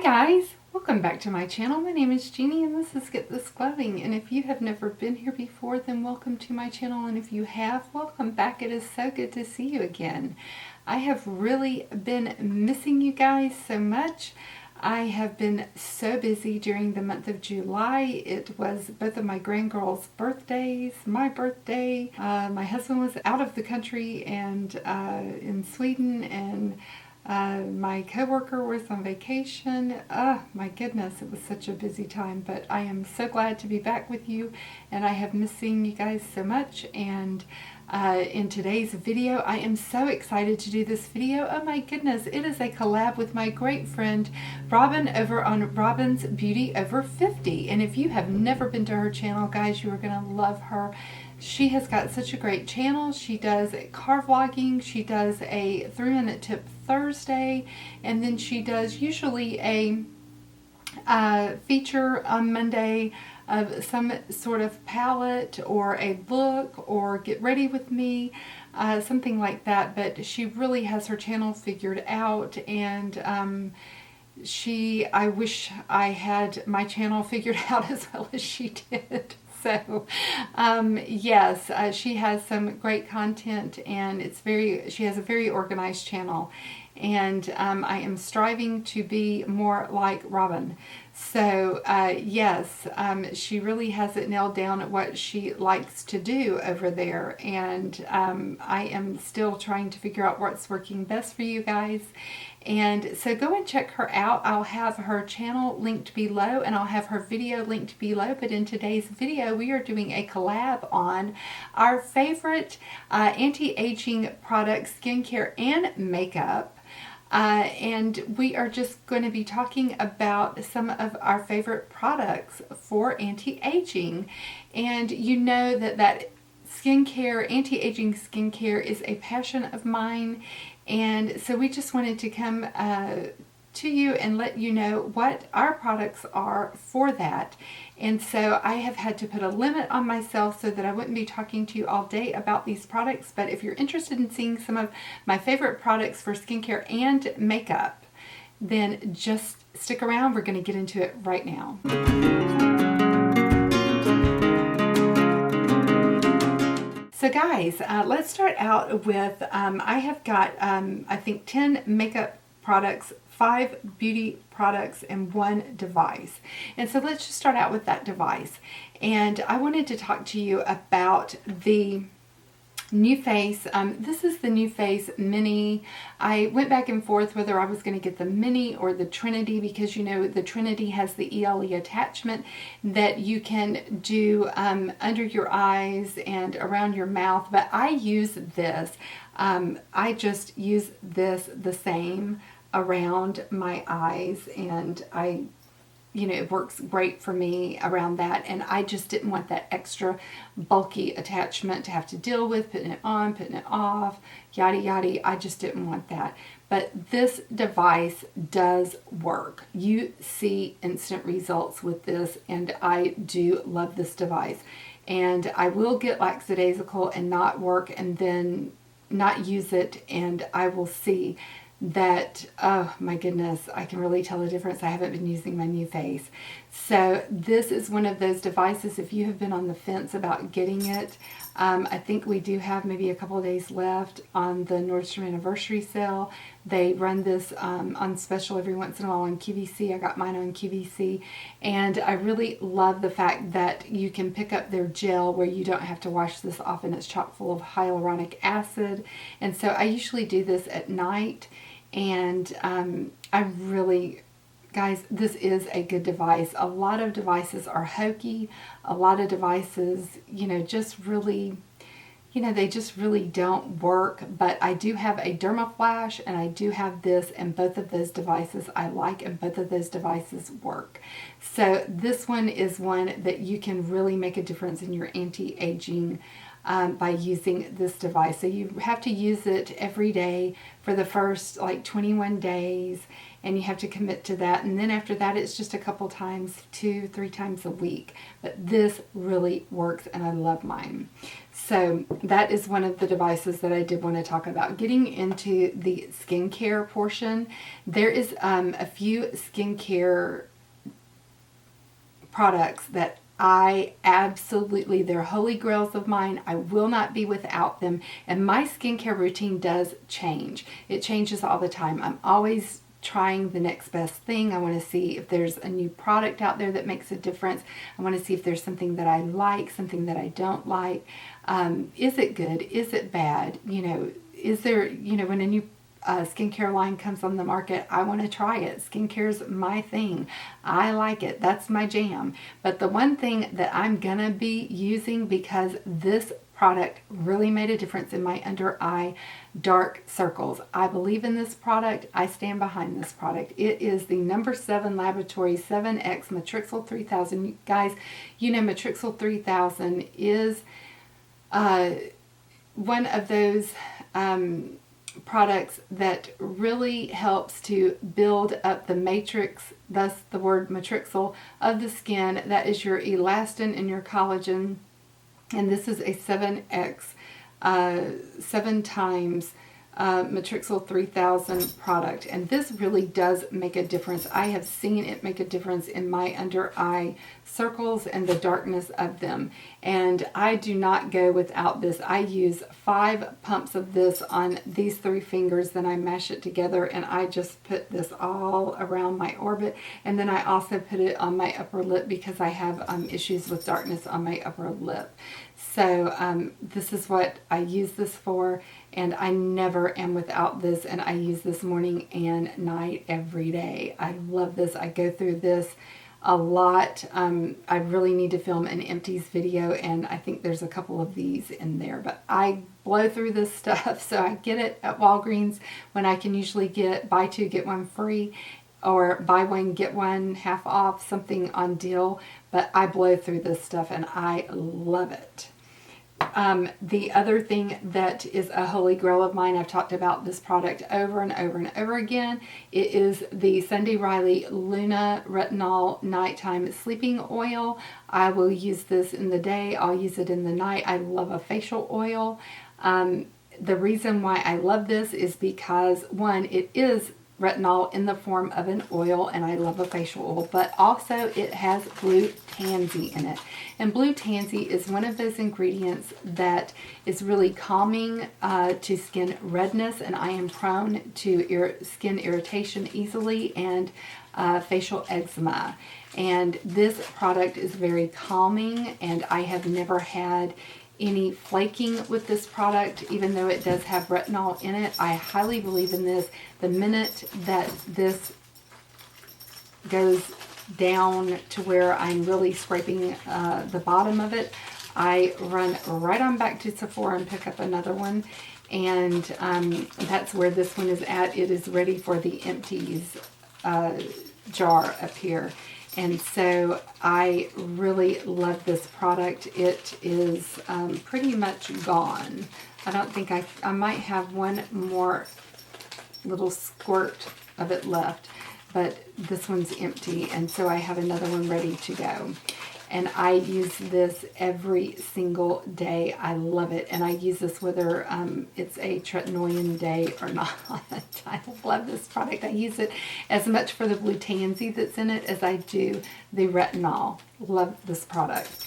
guys, welcome back to my channel. My name is Jeannie and this is Get This Glowing, and if you have never been here before, then welcome to my channel, and if you have, welcome back. It is so good to see you again. I have really been missing you guys so much. I have been so busy during the month of July. It was both of my grandgirls' birthdays, my birthday. My husband was out of the country and in Sweden, and my coworker was on vacation. My goodness, it was such a busy time, but I am so glad to be back with you, and I have missed seeing you guys so much. And in today's video, I am so excited to do this video. Oh my goodness, it is a collab with my great friend Robin over on Robin's Beauty Over 50. And if you have never been to her channel, guys, you are going to love her. She has got such a great channel. She does car vlogging, she does a 3-minute tip Thursday, and then she does usually a feature on Monday of some sort of palette or a look or get ready with me, something like that. But she really has her channel figured out, and I wish I had my channel figured out as well as she did. So yes, she has some great content, and she has a very organized channel, and I am striving to be more like Robin. So yes, she really has it nailed down at what she likes to do over there, and I am still trying to figure out what's working best for you guys. And so go and check her out. I'll have her channel linked below, and I'll have her video linked below. But in today's video, we are doing a collab on our favorite anti-aging products, skincare, and makeup. And we are just going to be talking about some of our favorite products for anti-aging. And you know that skincare, anti-aging skincare, is a passion of mine. And so we just wanted to come to you and let you know what our products are for that. And so I have had to put a limit on myself so that I wouldn't be talking to you all day about these products. But if you're interested in seeing some of my favorite products for skincare and makeup, then just stick around. We're going to get into it right now. So guys, let's start out with, I have got, I think 10 makeup products, 5 beauty products, and 1 device. And so let's just start out with that device. And I wanted to talk to you about the NuFace. This is the NuFace Mini. I went back and forth whether I was going to get the Mini or the Trinity, because you know the Trinity has the ELE attachment that you can do under your eyes and around your mouth. But I use this. I just use this the same around my eyes, and it works great for me around that, and I just didn't want that extra bulky attachment to have to deal with, putting it on, putting it off, yada yada. I just didn't want that. But this device does work. You see instant results with this, and I do love this device. And I will get lackadaisical and not work and then not use it, and I will see that, oh my goodness, I can really tell the difference. I haven't been using my NuFace. So this is one of those devices, if you have been on the fence about getting it, I think we do have maybe a couple of days left on the Nordstrom anniversary sale. They run this on special every once in a while on QVC. I got mine on QVC, and I really love the fact that you can pick up their gel where you don't have to wash this off, and it's chock full of hyaluronic acid. And so I usually do this at night, and I really, guys, this is a good device. A lot of devices are hokey. A lot of devices, just really, they just really don't work. But I do have a Dermaflash, and I do have this, and both of those devices I like, and both of those devices work. So this one is one that you can really make a difference in your anti-aging by using this device. So you have to use it every day for the first like 21 days, and you have to commit to that, and then after that it's just a couple times, 2-3 times a week. But this really works and I love mine. So that is one of the devices that I did want to talk about. Getting into the skincare portion, there is a few skincare products that I absolutely, they're holy grails of mine. I will not be without them. And my skincare routine does change. It changes all the time. I'm always trying the next best thing. I want to see if there's a new product out there that makes a difference. I want to see if there's something that I like, something that I don't like. Is it good? Is it bad? You know, is there, you know, when a new skincare line comes on the market, I want to try it. Skincare's my thing. I like it. That's my jam. But the one thing that I'm gonna be using, because this product really made a difference in my under eye dark circles. I believe in this product. I stand behind this product. It is the number 7 Laboratory 7X Matrixyl 3000. You guys, you know Matrixyl 3000 is one of those products that really helps to build up the matrix, thus the word matrixyl, of the skin. That is your elastin and your collagen. And this is a 7X, 7 times Matrixyl 3000 product. And this really does make a difference. I have seen it make a difference in my under eye circles and the darkness of them. And I do not go without this. I use 5 pumps of this on these 3 fingers, then I mash it together and I just put this all around my orbit. And then I also put it on my upper lip because I have issues with darkness on my upper lip. So this is what I use this for, and I never am without this, and I use this morning and night every day. I love this. I go through this a lot. I really need to film an empties video, and I think there's a couple of these in there, but I blow through this stuff. So I get it at Walgreens when I can usually get buy 2 get 1 free, or buy 1 get 1 half off, something on deal. But I blow through this stuff and I love it. The other thing that is a holy grail of mine, I've talked about this product over and over and over again. It is the Sunday Riley Luna Retinol Nighttime Sleeping Oil. I will use this in the day. I'll use it in the night. I love a facial oil. The reason why I love this is because, one, it is retinol in the form of an oil, and I love a facial oil, but also it has blue tansy in it. And blue tansy is one of those ingredients that is really calming to skin redness, and I am prone to skin irritation easily and facial eczema. And this product is very calming, and I have never had any flaking with this product, even though it does have retinol in it. I highly believe in this. The minute that this goes down to where I'm really scraping the bottom of it, I run right on back to Sephora and pick up another one. And that's where this one is at. It is ready for the empties jar up here. And so I really love this product. It is pretty much gone. I don't think I might have one more little squirt of it left, but this one's empty, and so I have another one ready to go. And I use this every single day. I love it. And I use this whether it's a tretinoin day or not. I love this product. I use it as much for the blue tansy that's in it as I do the retinol. Love this product.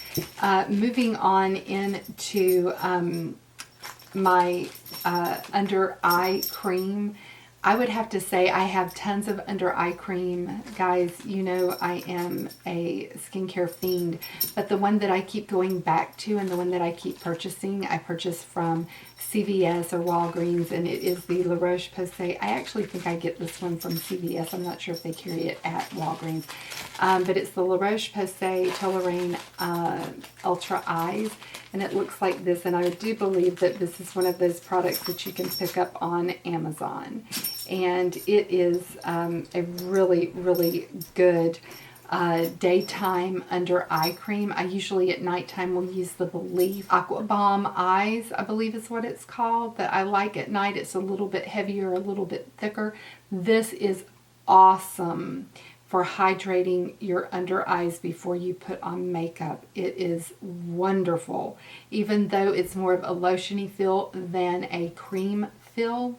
Moving on into my under eye cream. I would have to say I have tons of under eye cream. Guys, you know I am a skincare fiend, but the one that I keep going back to and the one that I keep purchasing, I purchase from CVS or Walgreens, and it is the La Roche-Posay. I actually think I get this one from CVS. I'm not sure if they carry it at Walgreens. But it's the La Roche-Posay Toleraine Ultra Eyes, and it looks like this, and I do believe that this is one of those products that you can pick up on Amazon. And it is a really, really good daytime under eye cream. I usually at nighttime will use the Believe Aqua Bomb Eyes, I believe is what it's called, that I like at night. It's a little bit heavier, a little bit thicker. This is awesome for hydrating your under eyes before you put on makeup. It is wonderful. Even though it's more of a lotiony feel than a cream feel,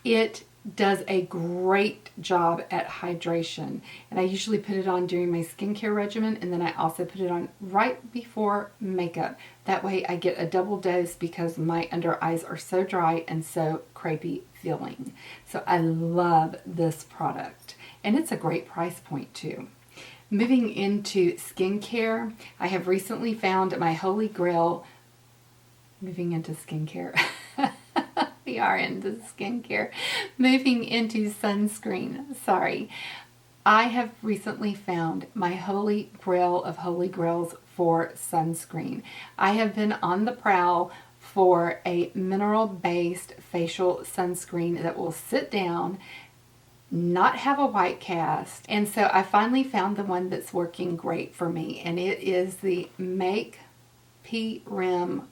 it does a great job at hydration. And I usually put it on during my skincare regimen, and then I also put it on right before makeup. That way I get a double dose because my under eyes are so dry and so crepey feeling. So I love this product, and it's a great price point too. Moving into skincare, I have recently found my holy grail. Moving into skincare. We are into skincare. Moving into sunscreen. Sorry. I have recently found my holy grail of holy grails for sunscreen. I have been on the prowl for a mineral-based facial sunscreen that will sit down, not have a white cast. And so I finally found the one that's working great for me, and it is the Make Prem.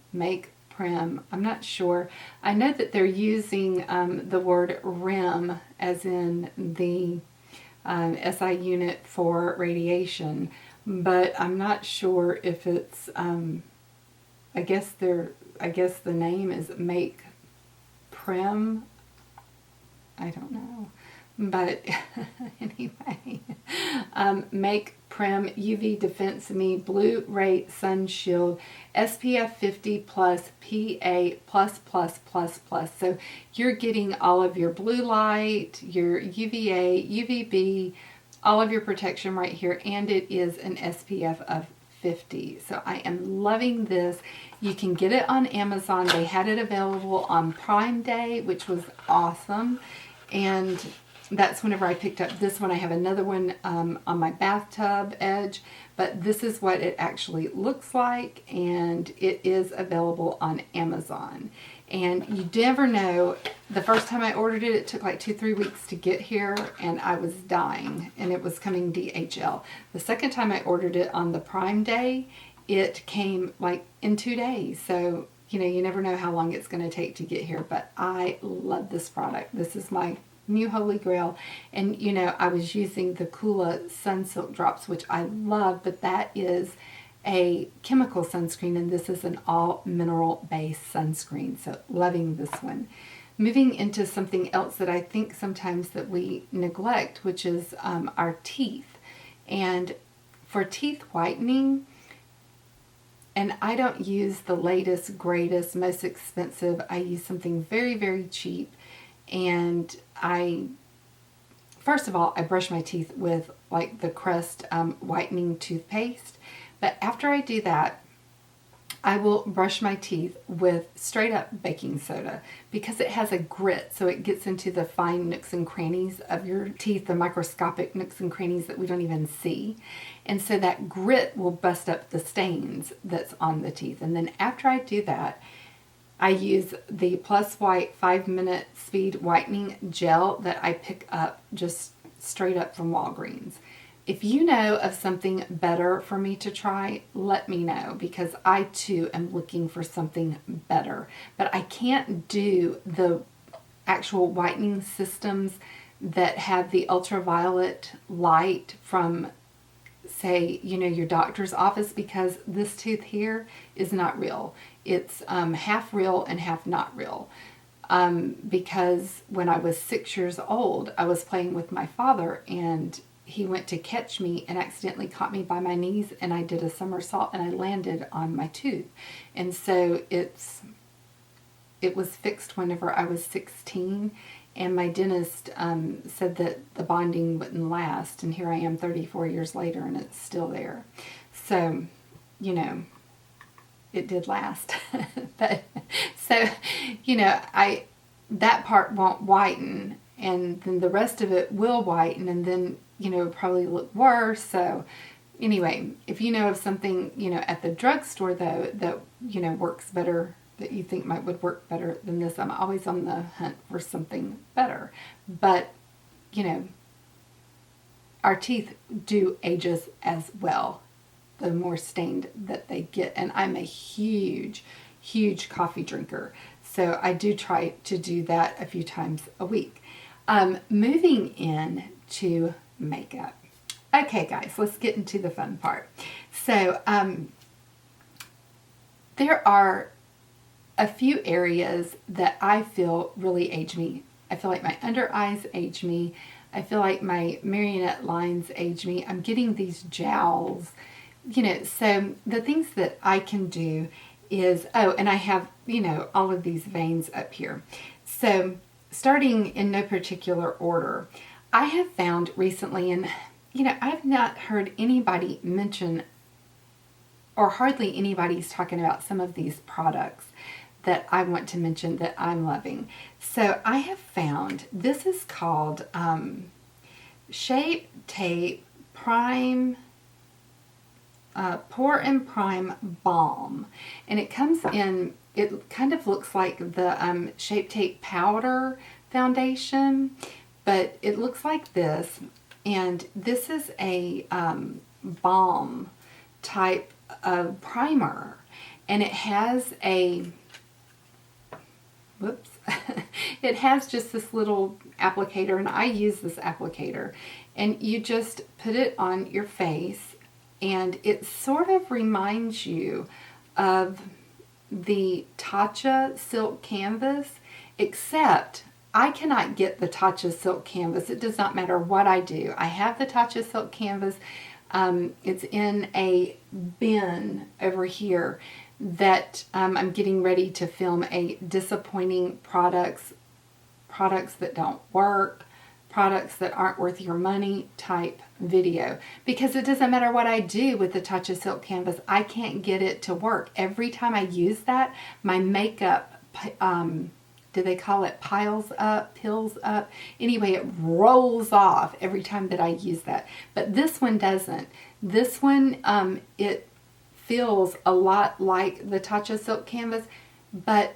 I'm not sure. I know that they're using the word REM as in the SI unit for radiation, but I'm not sure if it's, I guess the name is Make Prem. I don't know. But anyway, Make Prem UV Defense Me Blue Ray Sun Shield SPF 50 plus PA plus plus plus plus. So you're getting all of your blue light, your UVA, UVB, all of your protection right here, and it is an SPF of 50. So I am loving this. You can get it on Amazon. They had it available on Prime Day, which was awesome. And that's whenever I picked up this one. I have another one on my bathtub edge, but this is what it actually looks like, and it is available on Amazon. And you never know, the first time I ordered it, it took like 2-3 weeks to get here, and I was dying, and it was coming DHL. The second time I ordered it on the Prime Day, it came like in 2 days. So, you know, you never know how long it's going to take to get here, but I love this product. This is my new holy grail. And you know, I was using the Kula Sun Silk Drops, which I love, but that is a chemical sunscreen, and this is an all mineral based sunscreen. So loving this one. Moving into something else that I think sometimes that we neglect, which is our teeth. And for teeth whitening, and I don't use the latest, greatest, most expensive. I use something very, very cheap. And first of all, I brush my teeth with like the Crest whitening toothpaste. But after I do that, I will brush my teeth with straight up baking soda because it has a grit, so it gets into the fine nooks and crannies of your teeth, the microscopic nooks and crannies that we don't even see. And so that grit will bust up the stains that's on the teeth. And then after I do that, I use the Plus White 5-minute speed whitening gel that I pick up just straight up from Walgreens. If you know of something better for me to try, let me know, because I too am looking for something better. But I can't do the actual whitening systems that have the ultraviolet light from, say, you know, your doctor's office, because this tooth here is not real. It's half real and half not real. Because when I was 6 years old, I was playing with my father, and he went to catch me and accidentally caught me by my knees, and I did a somersault and I landed on my tooth. And so it was fixed whenever I was 16, and my dentist said that the bonding wouldn't last, and here I am 34 years later and it's still there. So, you know, it did last. But so, you know, that part won't whiten, and then the rest of it will whiten, and then, you know, probably look worse. So anyway, if you know of something, you know, at the drugstore though, that, you know, works better, that you think would work better than this, I'm always on the hunt for something better. But, you know, our teeth do age us as well, the more stained that they get. And I'm a huge coffee drinker, so I do try to do that a few times a week. Moving in to makeup. Okay guys, let's get into the fun part. So there are a few areas that I feel really age me. I feel like my under eyes age me. I feel like my marionette lines age me. I'm getting these jowls, you know. So the things that I can do is, oh, and I have, you know, all of these veins up here. So starting in no particular order, I have found recently, and you know, I've not heard anybody mention, or hardly anybody's talking about some of these products that I want to mention that I'm loving. So I have found, this is called Shape Tape Prime, Pore and Prime Balm. And it comes in, it kind of looks like the Shape Tape Powder Foundation, but it looks like this. And this is a balm type of primer. And it has a, whoops, it has just this little applicator, and I use this applicator. And you just put it on your face, and it sort of reminds you of the Tatcha Silk Canvas, except I cannot get the Tatcha Silk Canvas. It does not matter what I do. I have the Tatcha Silk Canvas. It's in a bin over here that I'm getting ready to film a disappointing products that don't work, products that aren't worth your money type video, because it doesn't matter what I do with the Tatcha Silk Canvas, I can't get it to work. Every time I use that, my makeup, do they call it pills up? Anyway, it rolls off every time that I use that. But this one doesn't. This one, it feels a lot like the Tatcha Silk Canvas, but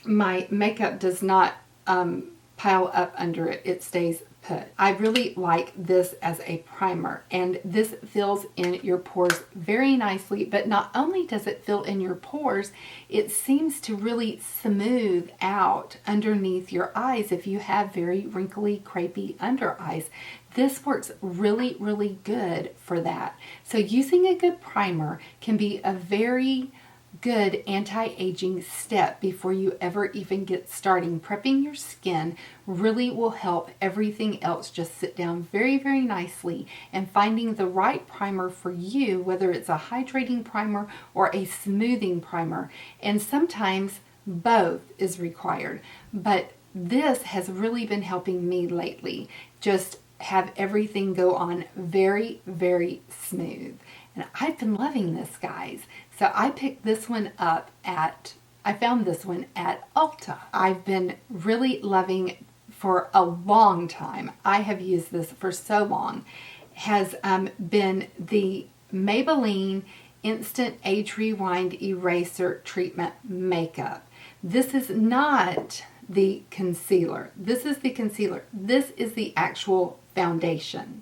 my makeup does not pile up under it. It stays put. I really like this as a primer, and this fills in your pores very nicely. But not only does it fill in your pores, it seems to really smooth out underneath your eyes if you have very wrinkly, crepey under eyes. This works really, really good for that. So using a good primer can be a very good anti-aging step before you ever even get starting. Prepping your skin really will help everything else just sit down very, very nicely, and finding the right primer for you, whether it's a hydrating primer or a smoothing primer. And sometimes both is required, but this has really been helping me lately. Just have everything go on very, very smooth. And I've been loving this, guys. So I picked this one up at, I found this one at Ulta. I've been really loving for a long time. I have used this for so long. Has been the Maybelline Instant Age Rewind Eraser Treatment Makeup. This is not the concealer. This is the concealer. This is the actual foundation.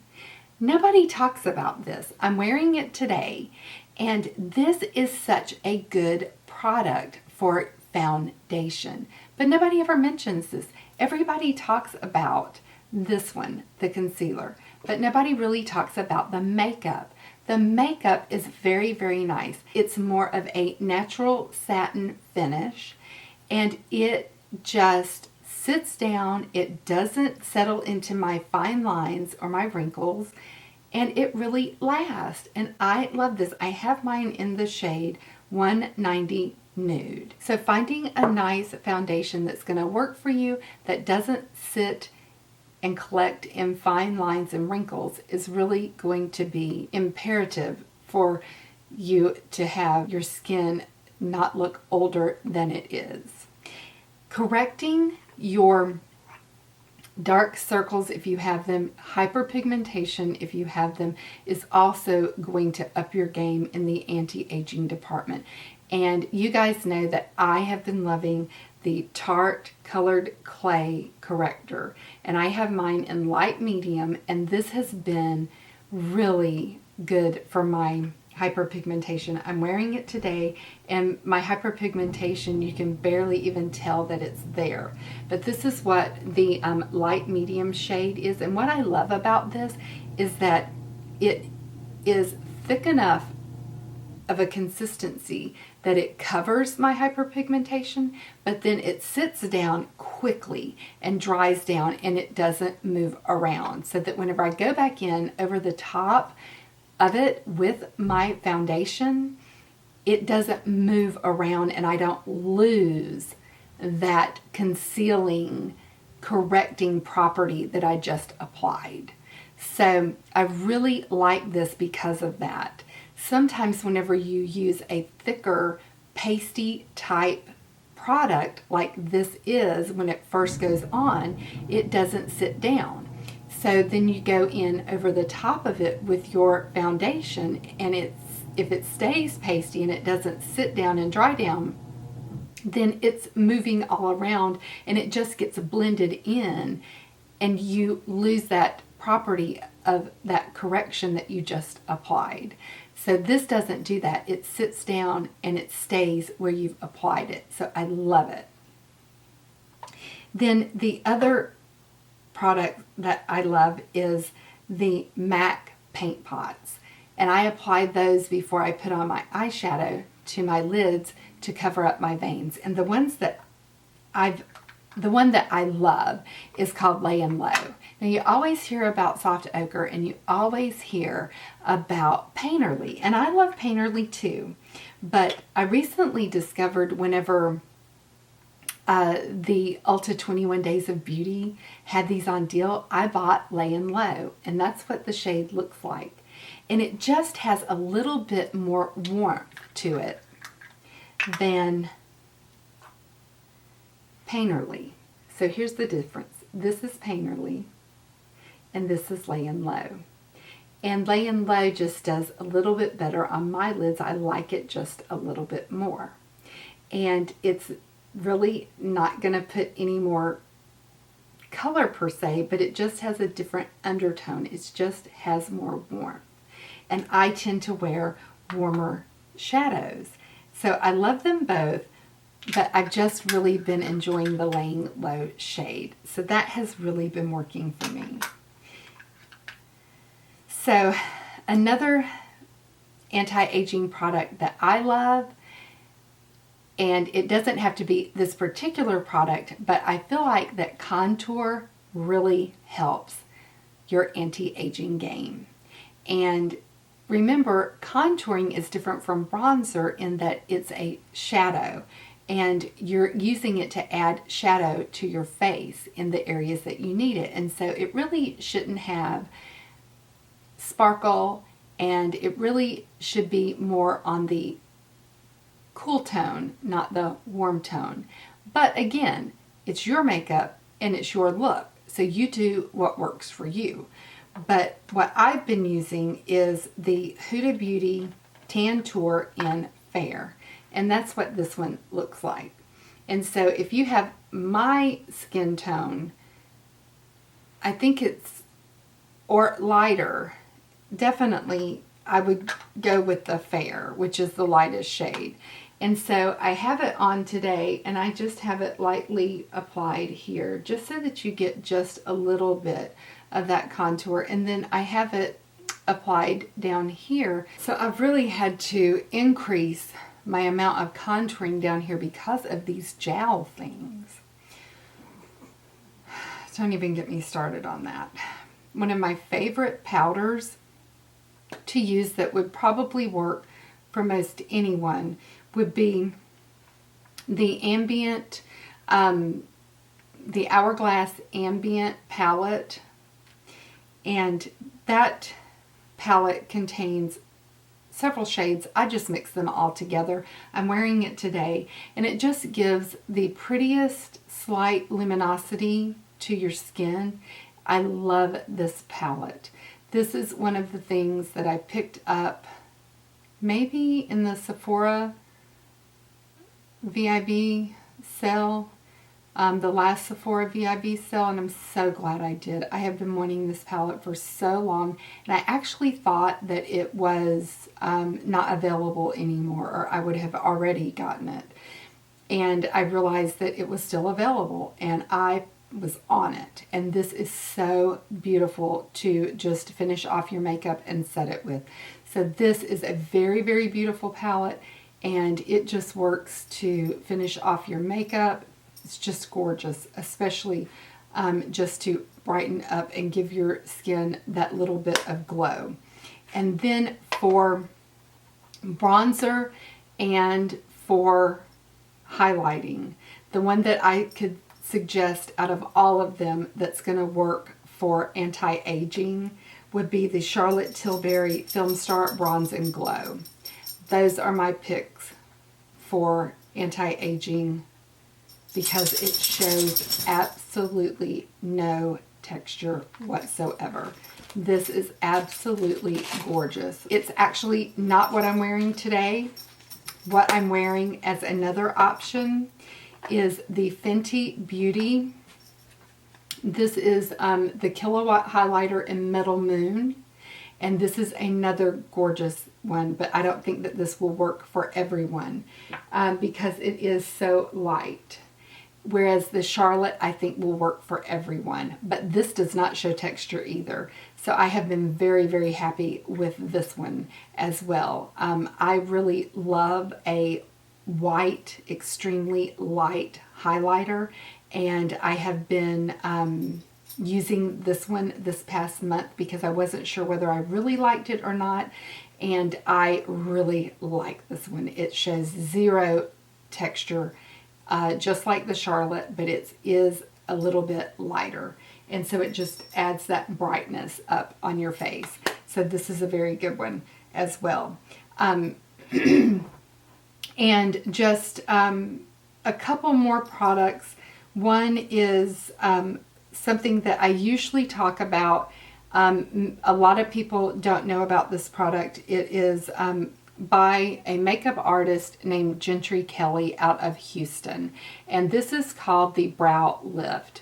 Nobody talks about this. I'm wearing it today, and this is such a good product for foundation. But nobody ever mentions this. Everybody talks about this one, the concealer, but nobody really talks about the makeup. The makeup is very, very nice. It's more of a natural satin finish, and it just sits down. It doesn't settle into my fine lines or my wrinkles, and it really lasts. And I love this. I have mine in the shade 190 Nude. So finding a nice foundation that's going to work for you, that doesn't sit and collect in fine lines and wrinkles, is really going to be imperative for you to have your skin not look older than it is. Correcting your dark circles, if you have them, hyperpigmentation, if you have them, is also going to up your game in the anti-aging department. And you guys know that I have been loving the Tarte Colored Clay Corrector. And I have mine in light medium, and this has been really good for my hyperpigmentation. I'm wearing it today, and my hyperpigmentation, you can barely even tell that it's there. But this is what the light medium shade is, and what I love about this is that it is thick enough of a consistency that it covers my hyperpigmentation, but then it sits down quickly and dries down, and it doesn't move around, so that whenever I go back in over the top of it with my foundation, it doesn't move around, and I don't lose that concealing, correcting property that I just applied. So I really like this because of that. Sometimes whenever you use a thicker, pasty type product like this is, when it first goes on, it doesn't sit down. So then you go in over the top of it with your foundation, and if it stays pasty and it doesn't sit down and dry down, then it's moving all around and it just gets blended in, and you lose that property of that correction that you just applied. So this doesn't do that. It sits down and it stays where you've applied it. So I love it. Then the other product that I love is the MAC paint pots, and I applied those before I put on my eyeshadow to my lids to cover up my veins. And the one that I love is called Layin Low. Now you always hear about soft ochre, and you always hear about Painterly, and I love Painterly too, but I recently discovered whenever the Ulta 21 Days of Beauty had these on deal, I bought Layin Low, and that's what the shade looks like. And it just has a little bit more warmth to it than Painterly. So here's the difference. This is Painterly, and this is Layin Low. And Layin Low just does a little bit better on my lids. I like it just a little bit more. And it's really not going to put any more color per se, but it just has a different undertone. It just has more warmth. And I tend to wear warmer shadows. So I love them both, but I've just really been enjoying the Layin Low shade. So that has really been working for me. So another anti-aging product that I love, and it doesn't have to be this particular product, but I feel like that contour really helps your anti-aging game. And remember, contouring is different from bronzer in that it's a shadow, and you're using it to add shadow to your face in the areas that you need it. And so it really shouldn't have sparkle, and it really should be more on the cool tone, not the warm tone. But again, it's your makeup and it's your look, so you do what works for you. But what I've been using is the Huda Beauty Tantour in Fair, and that's what this one looks like. And so if you have my skin tone, I think it's, or lighter, definitely I would go with the Fair, which is the lightest shade. And so I have it on today, and I just have it lightly applied here, just so that you get just a little bit of that contour. And then I have it applied down here. So I've really had to increase my amount of contouring down here because of these jowl things. Don't even get me started on that. One of my favorite powders to use that would probably work for most anyone would be the Ambient, the Hourglass Ambient palette. And that palette contains several shades. I just mix them all together. I'm wearing it today, and it just gives the prettiest slight luminosity to your skin. I love this palette. This is one of the things that I picked up maybe in the Sephora VIB sale, the last Sephora VIB sale, and I'm so glad I did. I have been wanting this palette for so long, and I actually thought that it was not available anymore, or I would have already gotten it. And I realized that it was still available, and I was on it. And this is so beautiful to just finish off your makeup and set it with. So this is a very, very beautiful palette, and it just works to finish off your makeup. It's just gorgeous, especially just to brighten up and give your skin that little bit of glow. And then for bronzer and for highlighting, the one that I could suggest out of all of them that's going to work for anti-aging would be the Charlotte Tilbury FILMSTAR Bronze and Glow. Those are my picks for anti-aging because it shows absolutely no texture whatsoever. This is absolutely gorgeous. It's actually not what I'm wearing today. What I'm wearing as another option is the Fenty Beauty. This is the Kilowatt highlighter in Metal Moon, and this is another gorgeous one, but I don't think that this will work for everyone because it is so light. Whereas the Charlotte, I think, will work for everyone, but this does not show texture either. So I have been very, very happy with this one as well. I really love a white, extremely light highlighter, and I have been using this one this past month because I wasn't sure whether I really liked it or not, and I really like this one. It shows zero texture, just like the Charlotte, but it is a little bit lighter, and so it just adds that brightness up on your face. So this is a very good one as well. And just a couple more products. One is something that I usually talk about. A lot of people don't know about this product. It is by a makeup artist named JENTRY KELLEY out of Houston. And this is called the Brow Lift.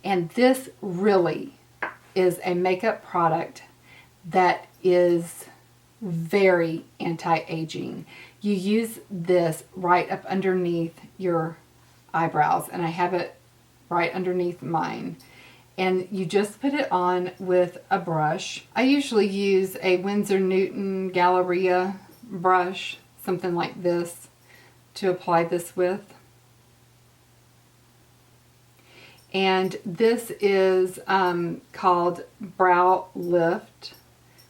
And this really is a makeup product that is very anti-aging. You use this right up underneath your eyebrows, and I have it right underneath mine. And you just put it on with a brush. I usually use a Winsor Newton Galleria brush, something like this, to apply this with. And this is called Brow Lift.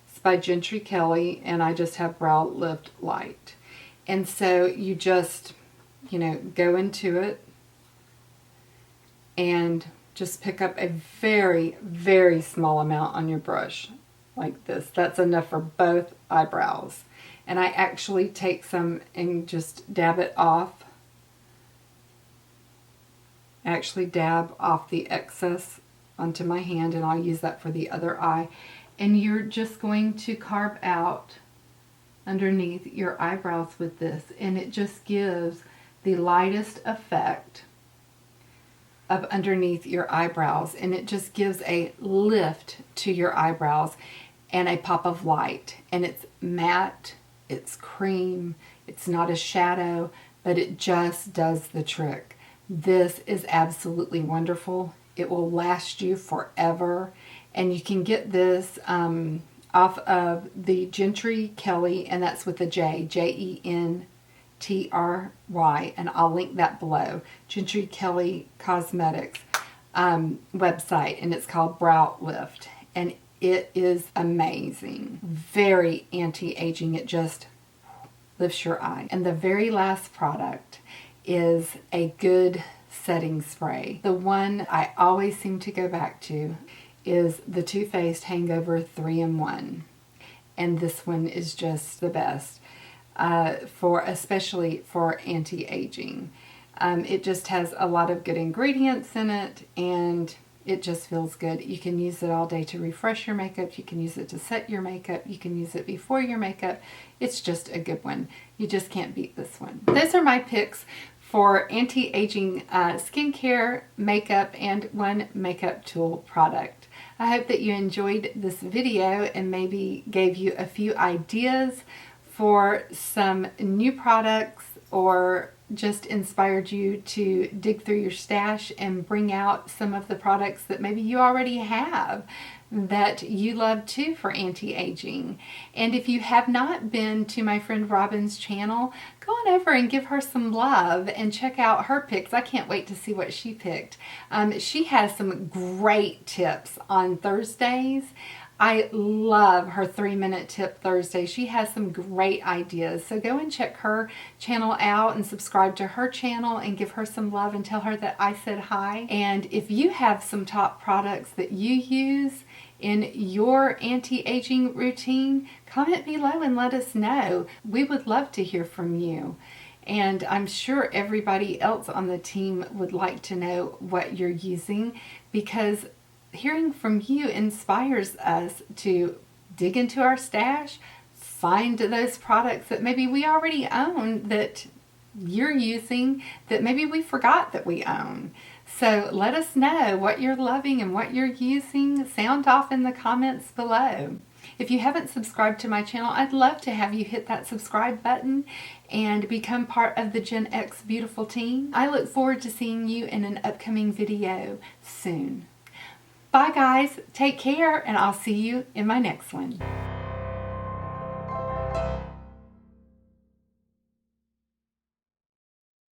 It's by JENTRY KELLEY, and I just have Brow Lift Light. And so you just, you know, go into it and just pick up a very, very small amount on your brush like this. That's enough for both eyebrows. And I actually take some and just dab it off. Actually dab off the excess onto my hand, and I'll use that for the other eye. And you're just going to carve out underneath your eyebrows with this, and it just gives the lightest effect of underneath your eyebrows, and it just gives a lift to your eyebrows and a pop of light. And it's matte, it's cream, it's not a shadow, but it just does the trick. This is absolutely wonderful. It will last you forever, and you can get this off of the JENTRY KELLEY, and that's with a J, JENTRY, and I'll link that below. JENTRY KELLEY Cosmetics website, and it's called Brow Lift, and it is amazing. Very anti-aging. It just lifts your eye. And the very last product is a good setting spray. The one I always seem to go back to is the Too Faced Hangover 3-in-1, and this one is just the best especially for anti-aging. It just has a lot of good ingredients in it, and it just feels good. You can use it all day to refresh your makeup. You can use it to set your makeup. You can use it before your makeup. It's just a good one. You just can't beat this one. Those are my picks for anti-aging skincare, makeup, and one makeup tool product. I hope that you enjoyed this video and maybe gave you a few ideas for some new products, or just inspired you to dig through your stash and bring out some of the products that maybe you already have that you love too for anti-aging. And if you have not been to my friend Robin's channel, go on over and give her some love and check out her picks. I can't wait to see what she picked. She has some great tips on Thursdays. I love her 3-minute tip Thursday. She has some great ideas. So go and check her channel out and subscribe to her channel and give her some love and tell her that I said hi. And if you have some top products that you use in your anti-aging routine, comment below and let us know. We would love to hear from you. And I'm sure everybody else on the team would like to know what you're using, because hearing from you inspires us to dig into our stash, find those products that maybe we already own that you're using that maybe we forgot that we own. So let us know what you're loving and what you're using. Sound off in the comments below. If you haven't subscribed to my channel, I'd love to have you hit that subscribe button and become part of the Gen X Beautiful team. I look forward to seeing you in an upcoming video soon. Bye guys, take care, and I'll see you in my next one.